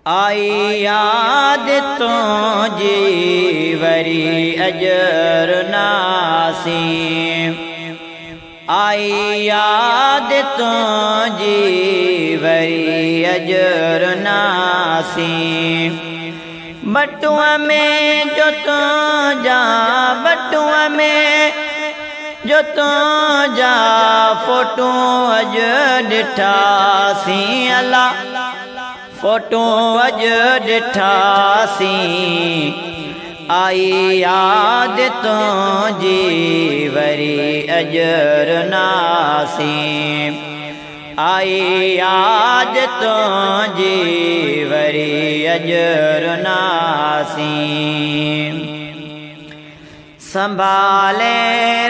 आई याद तुझी वरी अजर नासी। आई याद तुझी वरी अजर नासी। बटुआ में जो तुझा बटुआ में जो तुझा फोटो अज ॾिठासी। अल्लाह फोटो अज ॾिठासी। आई याद तुझी वरी अजर नासी। आई याद तुझी वरी अजर नासी। संभाले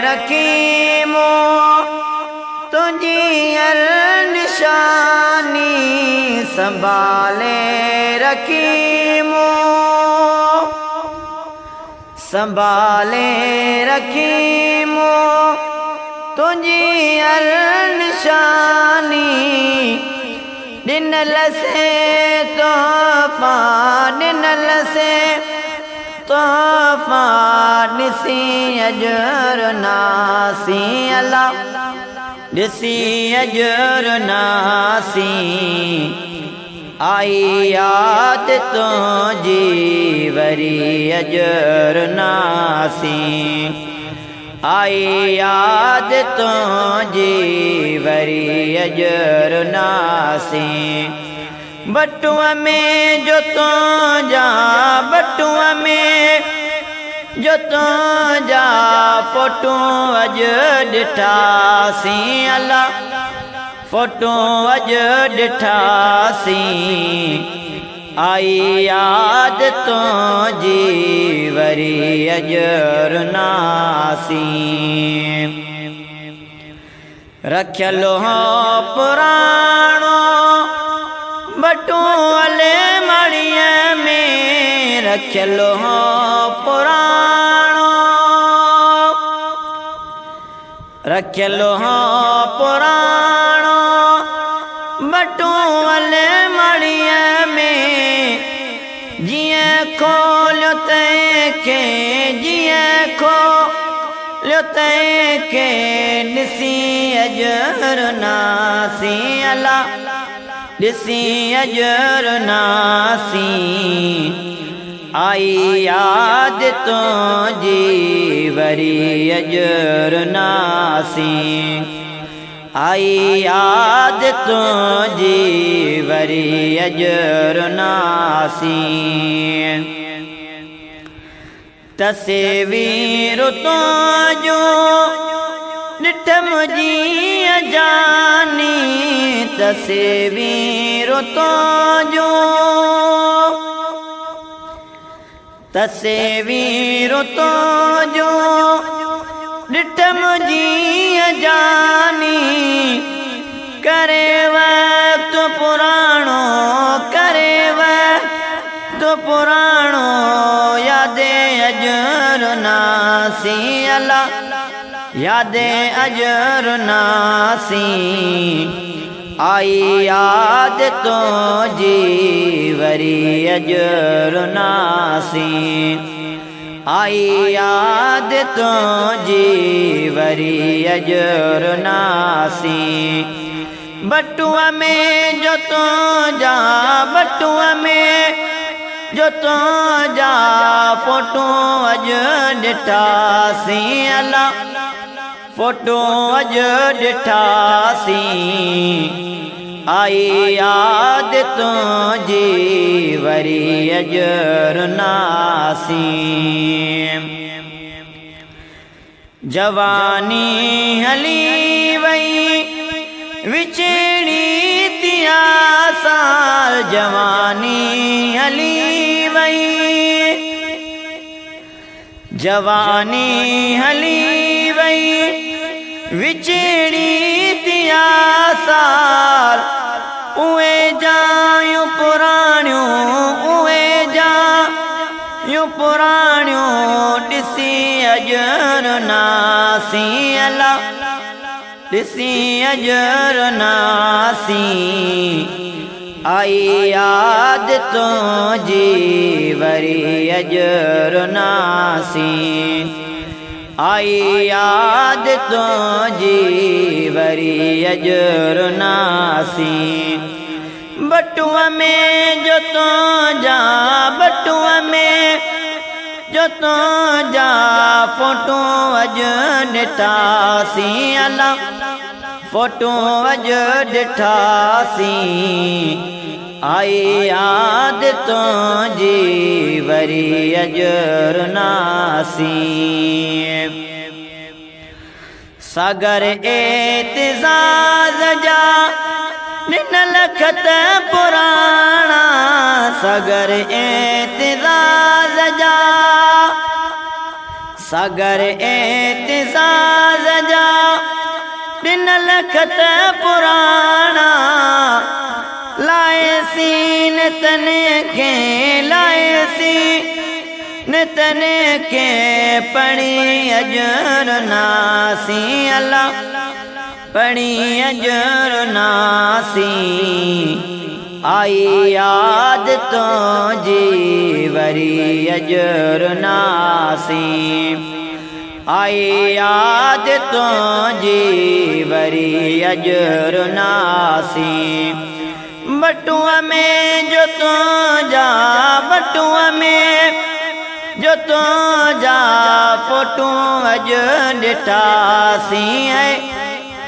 रखी मूं तुझी हर निशानी। संभाले रखी मूं संभाले रखी मूं तुझी हर निशानी। ॾिनल से तोहफ़ा ॾिनल से तोहफ़ा ॾिसी अजर नासी। अल्लाह ॾिसी अजर नासी। आई याद तुझी वरी अजर नासी। आई याद तुझी वरी अजर नासी। बटुआ में जो तुझा बटुआ में जो तुझा फोटो अज ॾिठासी। अल्लाह फोटो अज ॾिठासी। आई याद तुझी वरी अजर नासी। रखियल हो पुराणो बटुअले मड़ीअ में। रखियल हो पुराणो रखियल हो पुराणो बटुअले मड़ीअ में। जियां खोलियो तंहिंखे जियां खोलियो तंहिंखे ॾिसी अजर नासी। अल्लाह ॾिसी अजर नासी। आई याद तुझी वरी अजर नासी। आई याद तुझी वरी अजर नासी। तस्वीर तुझो ॾिठम जी अजानी। तस्वीर तुझो तस्वीर तुझो ॾिठम जी अजानी। करे वक्त पुराणो करे वक्त पुराणो यादे अजर नासी। अल्लाह यादे अजर नासी। आई याद तुझी वरी अजर नासी। आई याद तुझी वरी अजर नासी। बटुआ में जो तुझा बटुआ में जो तुझा फोटो अज ॾिठासी। अल्लाह फोटो अज ॾिठासी। आई याद तुझी वरी अजर नासी। जवानी हली वई विछड़ी तिया साल। जवानी हली वई जवानी हली वई विछड़ी तिया साल। उहे जायूं पुराणियूं उहे जायूं पुराणियूं ॾिसी अजर नासी। अल्लाह ॾिसी अजर नासी। आई याद तो जी वरी अजर नासी आई याद तो जी वरी अजर नासी बटुआ में जो तो जा बटुआ में जो तो जा फोटो अज ॾिठासी अला फोटो अज ॾिठासी आई याद तो जी वरी अजर नासी सागर एतिज़ाज़ जा निन लखत पुराणा सागर एतिज़ाज़ जा सागर एतिज़ाज़ जा निन लखत पुराणा लाएसी नितन के लाएसी नितन के पढ़ी अजर नासी अल्लाह पढ़ी अजर नासी आई याद तो जी वरी अजर नासी आई याद तो जी वरी अजर नासी बटुआ में जो तो जा बटुआ में जो तो जा फोटो अज ॾिठासी है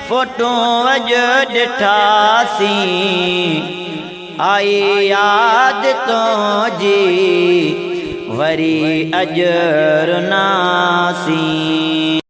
फोटो अज ॾिठासी आई याद तो जी वरी अजर नासी।